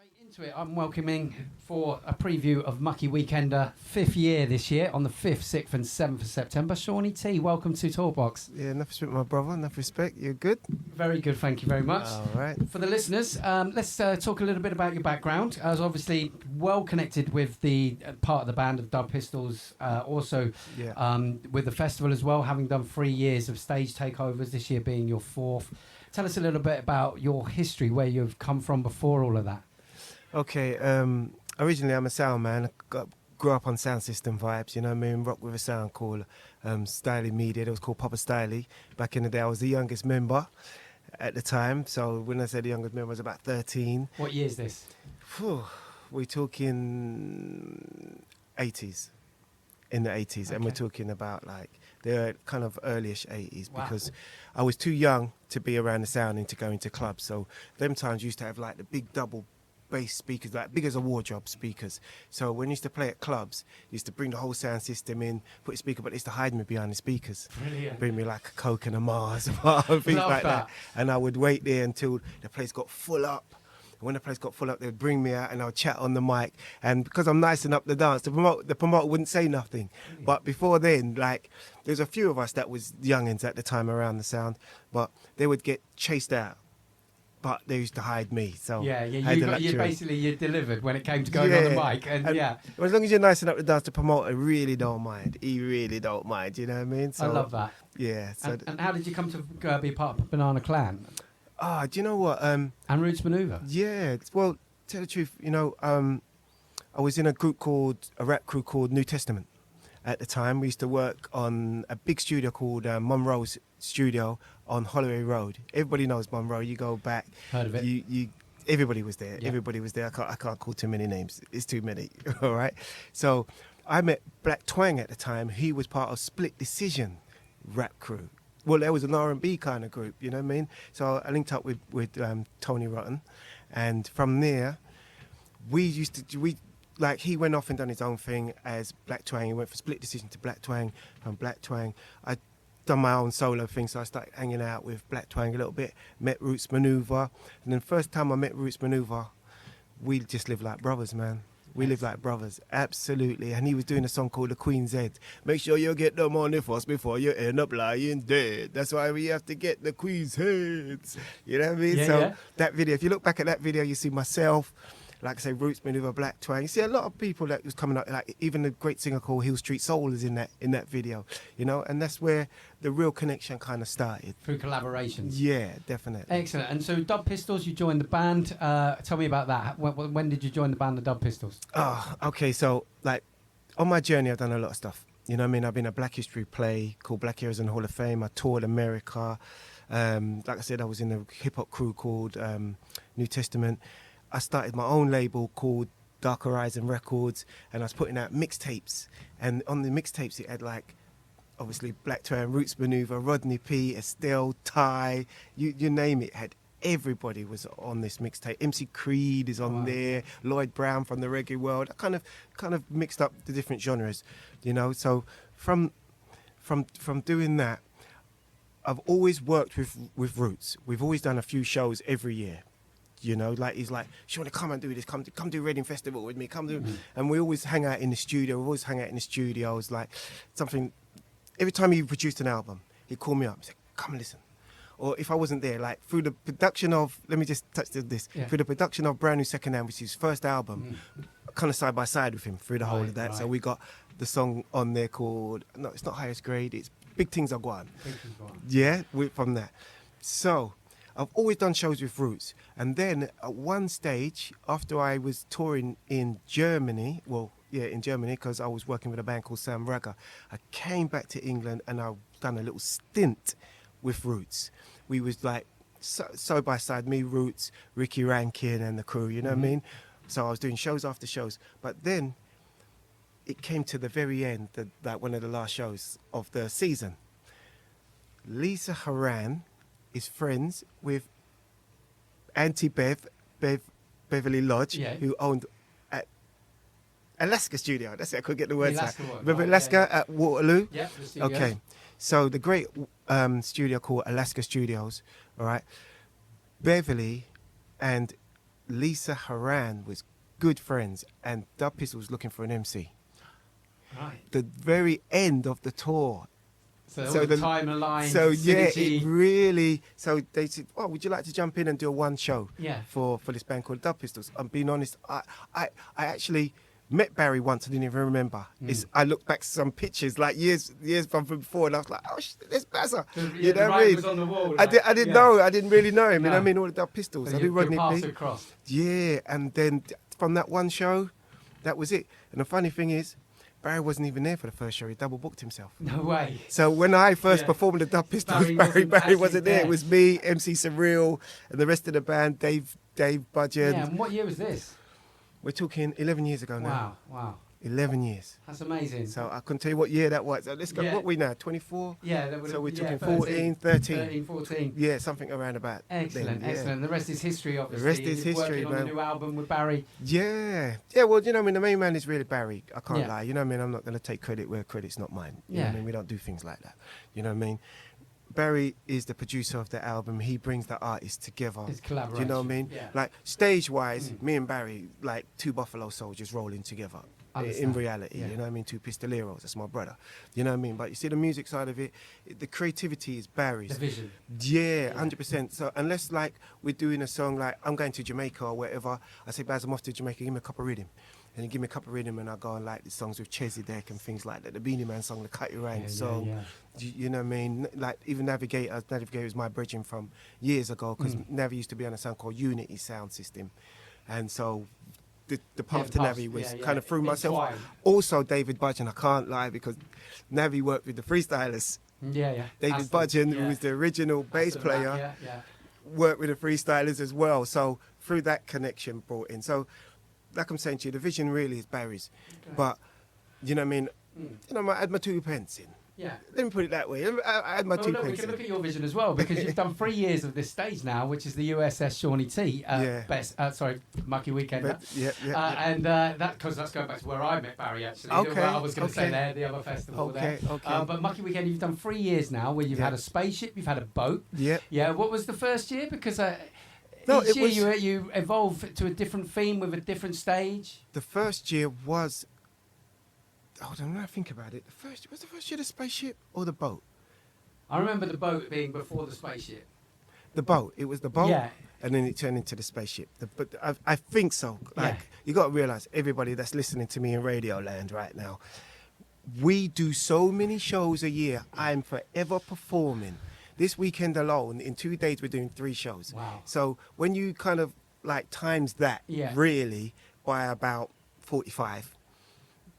Into it, I'm welcoming for a preview of Mucky Weekender, 5th year this year, on the 5th, 6th and 7th of September. Seanie T, welcome to Talkbox. Yeah, enough respect, my brother, enough respect. You're good? Very good, thank you very much. All right. For the listeners, let's talk a little bit about your background. I was obviously well connected with the part of the band of Dub Pistols, also with the festival as well, having done 3 years of stage takeovers, this year being your 4th. Tell us a little bit about your history, where you've come from before all of that. Okay, originally I'm a sound man. Grew up on sound system vibes, you know what I mean? Rock with a sound called Styly Media. It was called Papa Styly. Back in the day, I was the youngest member at the time. So when I say the youngest member, I was about 13. What year is this? We're talking 80s. In the 80s, okay. And we're talking about like the kind of earlyish 80s, wow. Because I was too young to be around the sound and to go into clubs. So them times used to have like the big double bass speakers, like big as a wardrobe speakers. So when you used to play at clubs, you used to bring the whole sound system in, put a speaker, but they used to hide me behind the speakers. Brilliant. Bring me like a Coke and a Mars, things like that. And I would wait there until the place got full up. When the place got full up, they'd bring me out and I would chat on the mic. And because I'm nicing up the dance, the promoter wouldn't say nothing. But before then, like, there's a few of us that was youngins at the time around the sound, but they would get chased out. But they used to hide me. So you delivered when it came to going on the mic. And as long as you're nicing up the dance, the promoter really don't mind. He really don't mind, you know what I mean? So, I love that. Yeah. So and how did you come to be part of Banana Clan? Do you know what? And Roots Maneuver. Yeah, well, tell the truth, you know, I was in a rap crew called New Testament at the time. We used to work on a big studio called Monroe's Studio on Holloway Road. Everybody knows Monroe. You go back. Heard of it. Everybody was there. Yeah. Everybody was there. I can't call too many names. It's too many, all right? So I met Black Twang at the time. He was part of Split Decision rap crew. Well, there was an R&B kind of group, you know what I mean? So I linked up with Tony Rotten, and from there, he went off and done his own thing as Black Twang. He went from Split Decision to Black Twang. From Black Twang, I done my own solo thing, so I started hanging out with Black Twang a little bit, met Roots Maneuver, and then the first time I met Roots Maneuver, we just lived like brothers, man. We live like brothers, absolutely. And he was doing a song called The Queen's Head. Make sure you get the money first before you end up lying dead. That's why we have to get the Queen's heads. You know what I mean? That video, if you look back at that video, you see myself, like I say, Roots Maneuver, Black Twang. You see a lot of people that was coming up, like even the great singer called Hill Street Soul is in that video, you know, and that's where the real connection kind of started. Through collaborations. Yeah, definitely. Excellent. And so Dub Pistols, you joined the band. Tell me about that. When did you join the band, the Dub Pistols? Okay, so like on my journey, I've done a lot of stuff. You know what I mean? I've been a Black History play called Black Heroes in the Hall of Fame. I toured America. Like I said, I was in a hip-hop crew called New Testament. I started my own label called Dark Horizon Records, and I was putting out mixtapes. And on the mixtapes, it had like, obviously, Black Twang, Roots Maneuver, Rodney P, Estelle, Ty, you name it. Everybody was on this mixtape. MC Creed is on there, Lloyd Brown from the reggae world. I kind of mixed up the different genres, you know. So from doing that, I've always worked with Roots. We've always done a few shows every year. You know, like he's like, Seanie, come and do this. Come do Reading Festival with me. Come do, and we always hang out in the studio. We always hang out in the studios. Like something. Every time he produced an album, he'd call me up and say, "Come and listen." Or if I wasn't there, like through the production of, let me just touch this. Yeah. Through the production of Brand New Second Hand, which is his first album, kind of side by side with him through the whole of that. Right. So we got the song on there called, no, it's not Highest Grade. It's Big Things Are Gone. Yeah, from that. So I've always done shows with Roots. And then at one stage, after I was touring in Germany, because I was working with a band called Sam Ragga, I came back to England and I've done a little stint with Roots. We was like side by side, me, Roots, Ricky Rankin and the crew, you know what I mean? So I was doing shows after shows. But then it came to the very end, like one of the last shows of the season. Lisa Haran is friends with Auntie Beverly Lodge, who owned at Alaska Studio. That's it, I couldn't get the words out. Alaska at Waterloo. Yeah, okay. So the great studio called Alaska Studios, all right? Beverly and Lisa Haran was good friends, and Dub Pistol was looking for an MC. Right. The very end of the tour. So the time aligned. So synergy. it really. So they said, "Oh, would you like to jump in and do a one show for this band called Dub Pistols?" I'm being honest. I actually met Barry once. I didn't even remember. I looked back at some pictures like years from before, and I was like, "Oh, there's Bazza." You know what I mean? Was on the wall, like, I didn't know. I didn't really know him. No. You know what I mean? All the Dub Pistols. So I knew Rodney paths P. had crossed. Yeah, and then from that one show, that was it. And the funny thing is, Barry wasn't even there for the first show. He double booked himself. No way. So when I first performed the Dub Pistols, Barry wasn't there. It was me, MC Surreal, and the rest of the band, Dave Budgeon. Yeah, and what year was this? We're talking 11 years ago now. Wow. 11 years. That's amazing. So I couldn't tell you what year that was. So let's go. What are we now? 24? Yeah. That would So we're talking 13. 13. 14. Yeah, something around about. Excellent, then, excellent. The rest is history, obviously. The rest is history, working man. on the new album with Barry. Yeah. Well, you know what I mean? The main man is really Barry. I can't Yeah. lie. You know what I mean? I'm not going to take credit where credit's not mine. You know what I mean? We don't do things like that. You know what I mean? Barry is the producer of the album. He brings the artists together. It's collaboration. Do you know what I mean? Yeah. Like stage-wise, me and Barry, like two Buffalo Soldiers rolling together. In reality, you know what I mean? Two Pistoleros, that's my brother. You know what I mean? But you see the music side of it, the creativity is Barry's. The vision. Yeah, 100%. So unless like we're doing a song like I'm going to Jamaica or whatever, I say, Baz, I'm off to Jamaica, give me a cup of rhythm. And he give me a cup of rhythm and I go and like the songs with Chesedek and things like that. The Beanie Man song, the Cut Your Rank song. You know what I mean? Like even Navigator was my bridging from years ago because Navi used to be on a sound called Unity Sound System. And so the path to Navi was kind of through myself. Also David Budgeon, I can't lie, because Navi worked with the freestylers. David Budgeon, who was the original bass player, worked with the freestylers as well. So through that connection brought in. So like I'm saying to you, the vision really is Barry's. Okay. But, you know what I mean? You know, I had my 2 pence in. Yeah. Let me put it that way. I had my 2 pence. We can look at your vision as well, because you've done 3 years of this stage now, which is the USS Seanie T, Mucky Weekender. And because that's going back to where I met Barry, actually. Okay. I was going to say there, the other festival there. But Mucky Weekender, you've done 3 years now, where you've had a spaceship, you've had a boat. Yeah. What was the first year? Because each year you evolve to a different theme with a different stage. The first year was... Hold on, when I think about it, was the first year the spaceship or the boat? I remember the boat being before the spaceship. The boat. It was the boat, and then it turned into the spaceship. But I think so. Like you got to realise, everybody that's listening to me in Radio Land right now, we do so many shows a year. I'm forever performing. This weekend alone, in 2 days, we're doing 3 shows. Wow. So when you kind of like times that really by about 45.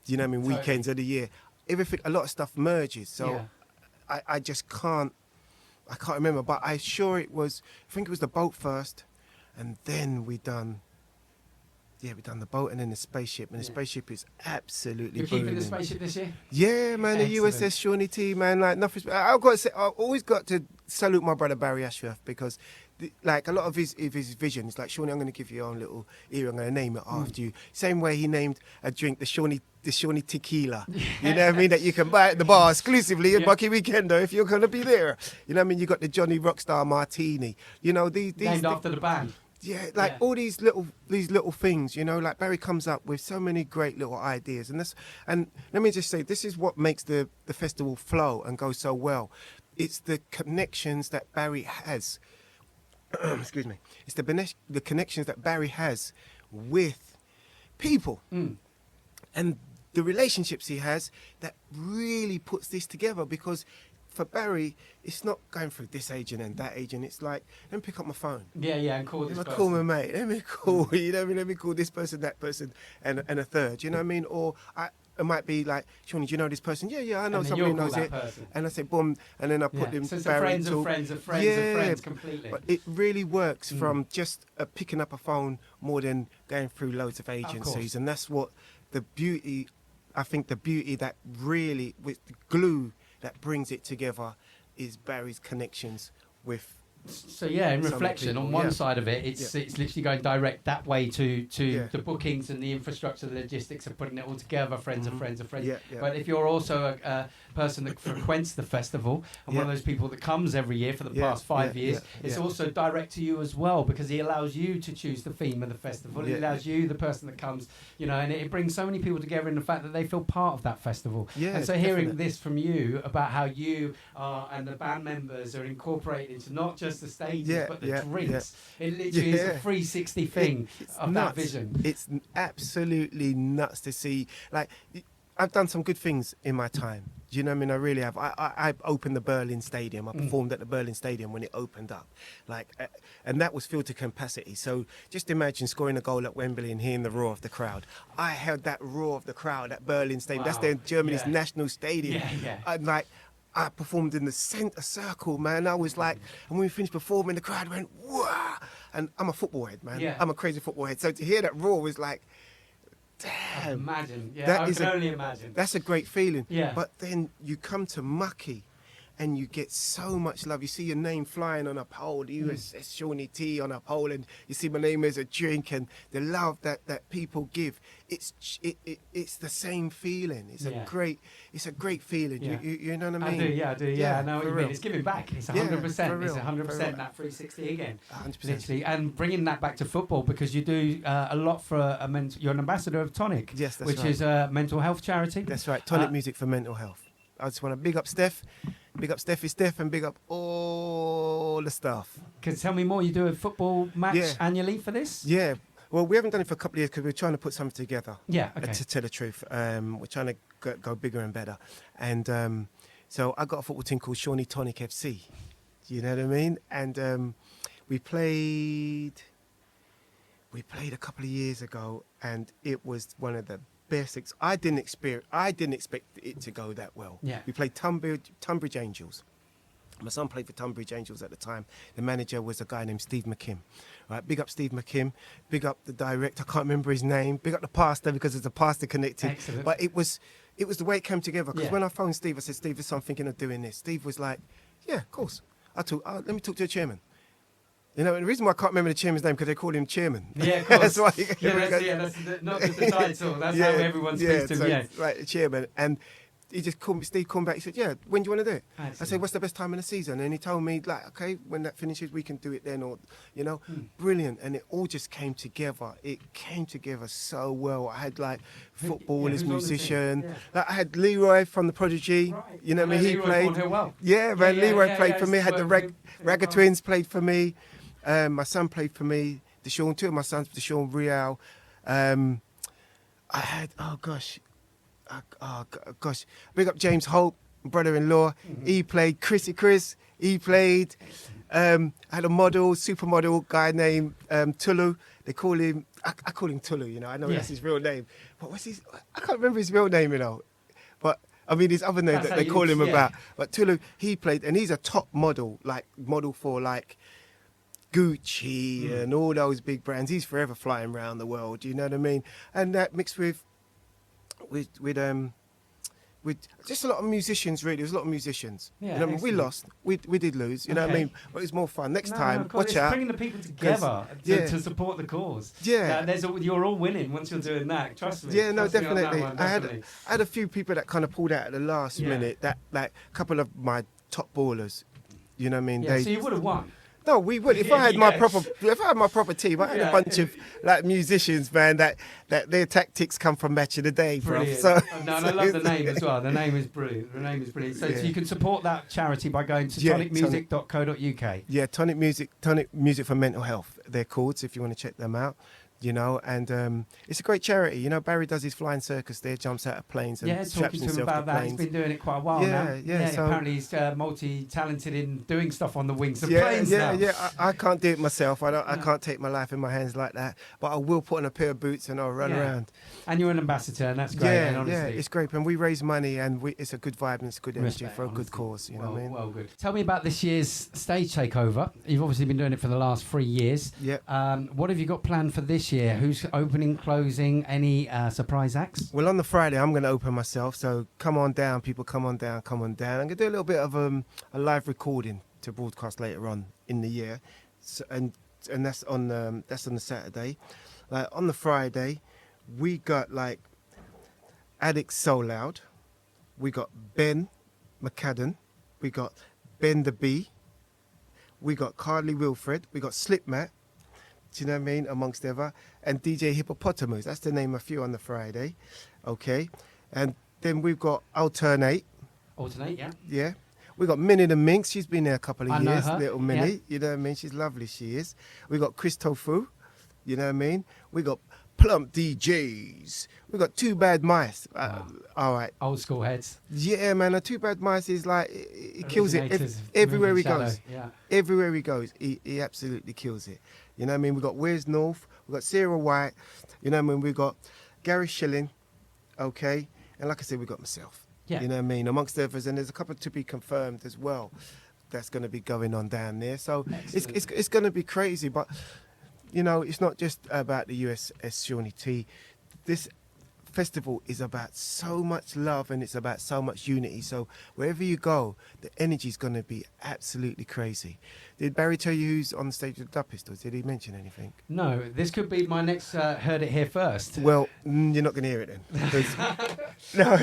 You know what I mean? Weekends of the year. Everything, a lot of stuff merges. So I just can't, I can't remember. But I think it was the boat first. And then we done the boat and then the spaceship. And the spaceship is absolutely You're keeping the spaceship this year? Yeah, man. Excellent. The USS Seanie T, man. Like nothing. I've always got to salute my brother Barry Ashraf, because like a lot of his vision is like, Seanie, I'm going to give you your own little era. I'm going to name it after you. Same way he named a drink the Seanie Tequila. You know what I mean? That you can buy at the bar exclusively at Mucky Weekender if you're going to be there. You know what I mean? You got the Johnny Rockstar Martini. You know these named after the band. Yeah, like all these little things, you know, like Barry comes up with so many great little ideas, and let me just say, this is what makes the festival flow and go so well. It's the connections that Barry has. Excuse me. It's the connections that Barry has with people, and the relationships he has that really puts this together, because for Barry, it's not going through this agent and that agent. It's like, let me pick up my phone. And call this person. Let me call my mate. Let me call, you know what I mean? Let me call this person, that person, and a third. You know what I mean? Or it might be like, Seanie, do you know this person? Yeah, I know somebody who knows it. Person. And I say, boom, and then I put them. So it's Barry friends of friends of friends of friends completely. But it really works from just picking up a phone more than going through loads of agencies, and that's what the beauty. I think the beauty that really, with the glue that brings it together, is Barry's connections with. So in reflection, on one side of it, it's literally going direct that way to the bookings and the infrastructure, the logistics of putting it all together, friends of friends of friends. But if you're also person that frequents the festival and one of those people that comes every year for the past 5 years. It's also direct to you as well, because he allows you to choose the theme of the festival. He allows you, the person that comes, and it brings so many people together in the fact that they feel part of that festival. And so hearing this from you about how you and the band members are incorporated into not just the stages but the drinks, it literally is a 360 thing of nuts. that vision. It's absolutely nuts to see. Like, I've done some good things in my time. Do you know what I mean? I really have. I opened the Berlin Stadium. I performed at the Berlin Stadium when it opened up. And that was filled to capacity. So just imagine scoring a goal at Wembley and hearing the roar of the crowd. I heard that roar of the crowd at Berlin Stadium. Wow. That's Germany's national stadium. And I performed in the centre circle, man. I was like, and when we finished performing, the crowd went, whoa. And I'm a football head, man. Yeah. I'm a crazy football head. So to hear that roar was like, damn. Imagine. Yeah, I can only imagine. That's a great feeling. Yeah. But then you come to Mucky and you get so much love. You see your name flying on a pole, the USS Seanie T on a pole, and you see my name as a drink, and the love that people give. It's the same feeling. It's a great feeling. Yeah. You know what I mean? I do. I know what you mean. It's giving back. It's 100%. It's 100% that 360 again. 100%. Literally. And bringing that back to football, because you do a lot for you're an ambassador of Tonic. Yes, that's which right. is a mental health charity. That's right. Tonic music for mental health. I just want to big up Steph. Big up Steffi Steph and big up all the staff. Can you tell me more? You do a football match annually for this? Yeah. Well, we haven't done it for a couple of years because we're trying to put something together. Yeah, okay. To tell the truth. We're trying to go bigger and better. And so I got a football team called Seanie Tonic FC. You know what I mean? And we played a couple of years ago, and it was one of the best. I didn't expect it to go that well. Yeah. We played Tunbridge Angels. My son played for Tunbridge Angels at the time. The manager was a guy named Steve McKim. Right, big up Steve McKim. Big up the director. I can't remember his name. Big up the pastor, because there's a pastor connected. Excellent. But it was the way it came together. Because when I phoned Steve, I said, Steve, I'm thinking of doing this. Steve was like, yeah, of course. Let me talk to the chairman. You know, and the reason why I can't remember the chairman's name, because they call him chairman. Yeah, of course. That's why. That's not just the title. That's how everyone speaks to him. Right, the chairman. And he just called me. Steve called me back. He said, yeah, when do you want to do it? I said, what's the best time in the season? And he told me, like, okay, when that finishes, we can do it then. Or, brilliant. And it all just came together. It came together so well. I had, like, football as musician. Yeah. Like, I had Leroy from The Prodigy. Right. You know what I mean? He played. Well. Yeah, man. Leroy played for me. Had the Ragga Twins played for me. My son played for me. Two of my sons, Deshaun Real. I had, big up James Hope, brother-in-law. Mm-hmm. He played. Chris, he played. I had a supermodel guy named Tulu. They call him, I call him Tulu, I know that's his real name. But I can't remember his real name, But, I mean, his other name that they call him about. But Tulu, he played, and he's a top model, model for, Gucci and all those big brands. He's forever flying around the world, you know what I mean? And that mixed with just a lot of musicians, really. There's a lot of musicians. Yeah, we lost. We did lose, you know what I mean? But it was more fun. Next time, watch out. Bringing the people together to support the cause. Yeah. You're all winning once you're doing that, trust me. Yeah, no, Trust me definitely. On I had a few people that kind of pulled out at the last minute, that, a couple of my top ballers, you know what I mean? Yeah, so you would have won. No, we would. If I had my proper team, I had a bunch of musicians, man. That their tactics come from Match of the Day, bro. So, and I love the name as well. The name is brilliant. So you can support that charity by going to tonicmusic.co.uk. Yeah, Tonic Music for Mental Health. They're called. So if you want to check them out. And it's a great charity. Barry does his flying circus there, jumps out of planes and straps talking to him himself about to that. planes. He's been doing it quite a while now. So apparently he's multi-talented in doing stuff on the wings of planes now. I can't do it myself. I can't take my life in my hands like that. But I will put on a pair of boots and I'll run around. And you're an ambassador, and that's great. Yeah, it's great. And we raise money, and it's a good vibe and it's a good energy for a good cause. You know what I mean? Well, good. Tell me about this year's stage takeover. You've obviously been doing it for the last 3 years. Yeah. What have you got planned for this year? Who's opening, closing, any surprise acts? Well, on the Friday, I'm going to open myself. So come on down, people. Come on down. I'm going to do a little bit of a live recording to broadcast later on in the year, and that's on the Saturday. On the Friday, we got Addict So Loud. We got Ben McCadden, we got Ben the Bee, we got Carly Wilfred, we got Slipmat, do you know what I mean, amongst ever, and DJ Hippopotamus. That's the name of a few on the Friday, okay? And then we've got Alternate. Alternate, yeah. Yeah. We got Minnie the Minx. She's been there a couple of I know years. her. Little Minnie. Yeah. You know what I mean? She's lovely, she is. We got Chris Tofu. You know what I mean? We got Plump DJs. We got Two Bad Mice. Wow. All right. Old school heads. Yeah, man. A Two Bad Mice is like, he kills it Originators of everywhere he Moving Shadow, goes. Yeah. Everywhere he goes, he absolutely kills it. You know what I mean? We got Where's North. We got Sarah White. You know what I mean? We got Gary Schilling. Okay. And like I said, we got myself. Yeah. You know what I mean? Amongst others, and there's a couple to be confirmed as well. That's going to be going on down there. So it's going to be crazy. But you know, it's not just about the USS Seanie T. This festival is about so much love and it's about so much unity. So wherever you go, the energy is going to be absolutely crazy. Did Barry tell you who's on the stage with the Dub Pistols? Did he mention anything? No, this could be my next heard it here first. Well, you're not going to hear it then. No,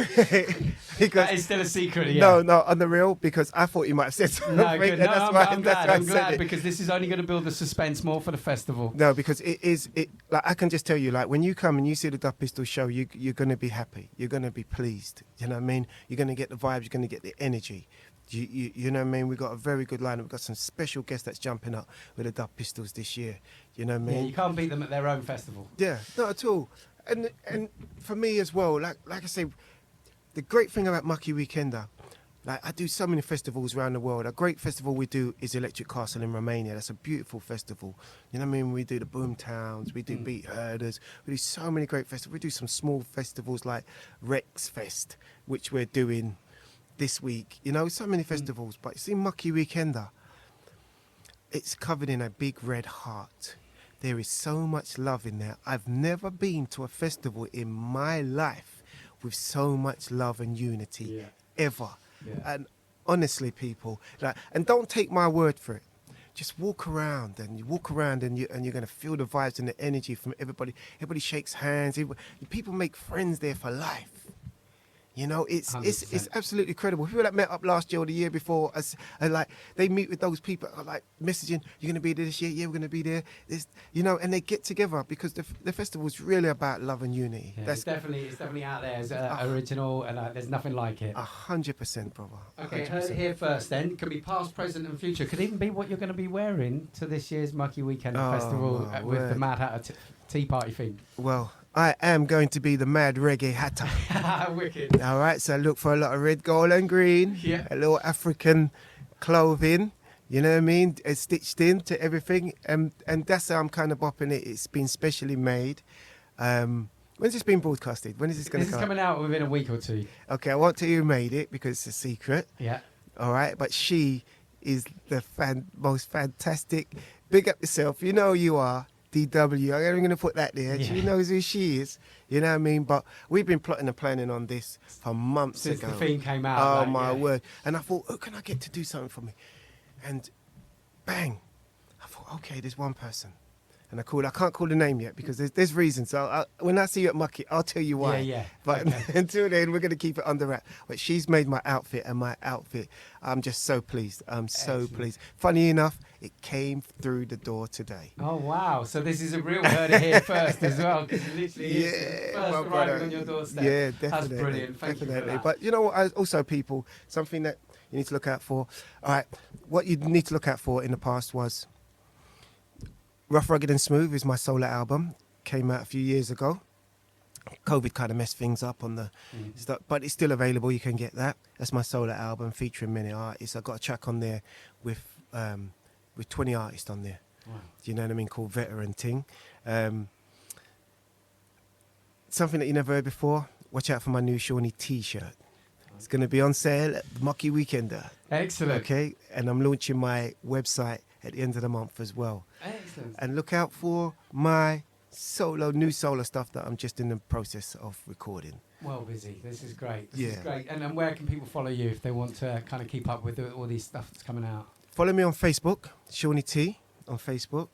because That is still a secret, yeah. no, on the real, because I thought you might have said something. No, good. and No, that's I'm, why- I'm that's glad. why I I'm said glad it. because this is only going to build the suspense more for the festival. No, because it like I can just tell you, like when you come and you see the Dub Pistol show, you're going to be happy. You're going to be pleased. You know what I mean? You're going to get the vibes. You're going to get the energy. You know what I mean? We've got a very good lineup. We've got some special guests that's jumping up with the Dub Pistols this year. You know what I Yeah, mean? you can't beat them at their own festival. Yeah, not at all. And for me as well, like I say, the great thing about Mucky Weekender, like I do so many festivals around the world. A great festival we do is Electric Castle in Romania. That's a beautiful festival. You know what I mean? We do the Boom Towns, we do Beat Herders, we do so many great festivals. We do some small festivals like Rex Fest, which we're doing this week. You know, so many festivals. But you see Mucky Weekender, it's covered in a big red heart. There is so much love in there. I've never been to a festival in my life with so much love and unity ever. Yeah. And honestly, people, like, and don't take my word for it. Just walk around and you're going to feel the vibes and the energy from everybody. Everybody shakes hands. People make friends there for life. You know, it's 100%. absolutely incredible. People that met up last year or the year before, and like they meet with those people, like messaging, "You're going to be there this year? Yeah, we're going to be there." You know, and they get together because the festival is really about love and unity. Yeah, That's it's definitely out there as original, and there's nothing like it. 100%, brother. Okay, 100%. heard it here first then. Could be past, present and future. Could even be what you're going to be wearing to this year's Mucky Weekender Festival my with the word. Mad Hatter Tea Party theme. Well, I am going to be the mad reggae hatter. Wicked. All right, so look for a lot of red, gold, and green. Yeah. A little African clothing. You know what I mean? It's stitched into everything, and that's how I'm kind of bopping it. It's been specially made. When's this been broadcasted? When is this going This to is come? coming out within a week or two. Okay, I won't tell you who made it because it's a secret. Yeah. All right, but she is the most fantastic. Big up yourself. You know who you are. DW. I'm going to put that there. Yeah. She knows who she is. You know what I mean? But we've been plotting and planning on this for months Since ago. the theme came out. Oh like, my yeah. word! And I thought, oh, can I get to do something for me? And bang! I thought, okay, there's one person. And I can't call the name yet because there's reasons. So when I see you at Mucky, I'll tell you why. Yeah. But Okay. until then, we're going to keep it under wrap. But she's made my outfit, and my outfit, I'm just so pleased. I'm so Excellent. pleased. Funny enough, it came through the door today. Oh wow! So this is a real heard it here first as well, because it literally is Yeah, first my arriving brother. on your doorstep. Yeah, definitely. That's brilliant. Thank you for that. But you know what? Also, people, something that you need to look out for. All right, what you need to look out for in the past was Rough, Rugged and Smooth is my solo album. Came out a few years ago. COVID kind of messed things up on the stuff, but it's still available. You can get that. That's my solo album featuring many artists. I got a track on there with 20 artists on there. Wow. Do you know what I mean? Called Veteran Ting. Something that you never heard before. Watch out for my new Seanie T-shirt. It's going to be on sale at Mucky Weekender. Excellent. Okay, and I'm launching my website at the end of the month as well. Excellent. And look out for my new solo stuff that I'm just in the process of recording. Well busy. This is great. This Yeah. is great. And where can people follow you if they want to kind of keep up with all these stuff that's coming out? Follow me on Facebook, Seanie T on Facebook,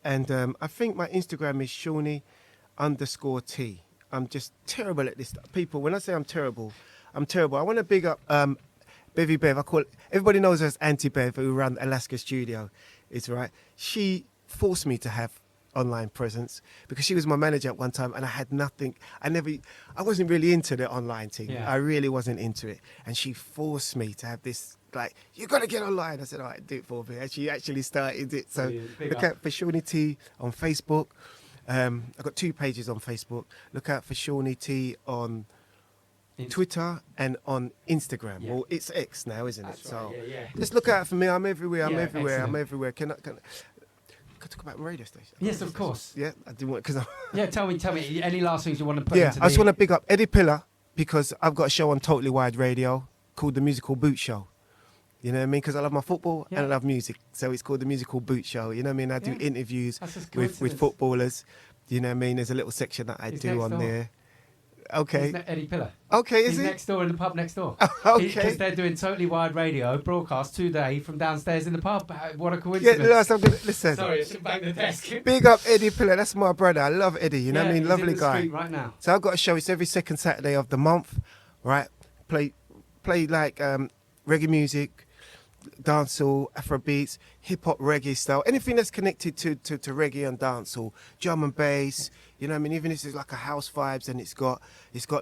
and I think my Instagram is Seanie_T. I'm just terrible at this stuff. People, when I say I'm terrible, I'm terrible. I want to big up Bevy Bev. I call it, everybody knows her as Auntie Bev, who ran Alaska Studio. It's right. She forced me to have online presence because she was my manager at one time, and I had nothing. I wasn't really into the online thing. Yeah. I really wasn't into it, and she forced me to have this. Like, you got to get online. I said, all right, do it for me. And she actually started it. So look out for Seanie T on Facebook. I've got 2 pages on Facebook. Look out for Seanie T on Twitter and on Instagram. Yeah. Well, it's X now, isn't it? Right. So just look out for me. I'm everywhere. I'm everywhere. Excellent. I'm everywhere. Can I talk about my radio station? Yes, of course. Yeah, I do want because. Yeah, tell me. Any last things you want to put? Yeah, I just want to big up Eddie Pillar because I've got a show on Totally Wired Radio called The Musical Boot Show. You know what I mean? Because I love my football and I love music. So it's called The Musical Boot Show. You know what I mean? I do interviews with footballers. You know what I mean? There's a little section that I do on there. Okay. Isn't Eddie Pillar? Okay, He's next door in the pub next door. Okay. Because they're doing Totally Wired Radio broadcast today from downstairs in the pub. What a coincidence. Yeah, listen. Sorry, I should bang the desk. Big up Eddie Pillar. That's my brother. I love Eddie. You know what I mean? Lovely in the guy. Street right now. So I've got a show. It's every second Saturday of the month, right? Play like reggae music, dancehall, Afrobeats, hip hop, reggae style, anything that's connected to reggae and dancehall, drum and bass. You know what I mean? Even if it's like a house vibes and it's got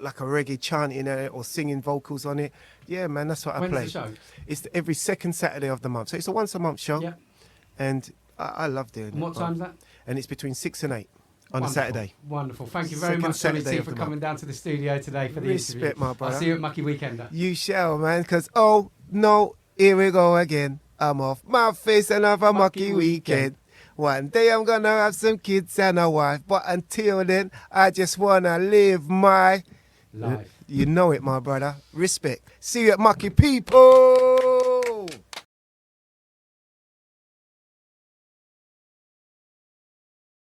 like a reggae chanting in it or singing vocals on it. Yeah, man, that's what I play. When's the show? It's every second Saturday of the month. So it's a once a month show. Yeah. And I love doing it. What time's that? And it's between 6 and 8 on a Saturday. Wonderful. Thank you very much, Saturday Seanie T, for coming down to the studio today for the interview. Respect, my brother. I'll see you at Mucky Weekender. You shall, man, because, oh, no, here we go again. I'm off my face and have a mucky weekend. One day I'm gonna have some kids and a wife, but until then, I just wanna live my life. You know it, my brother. Respect. See you at Mucky, people.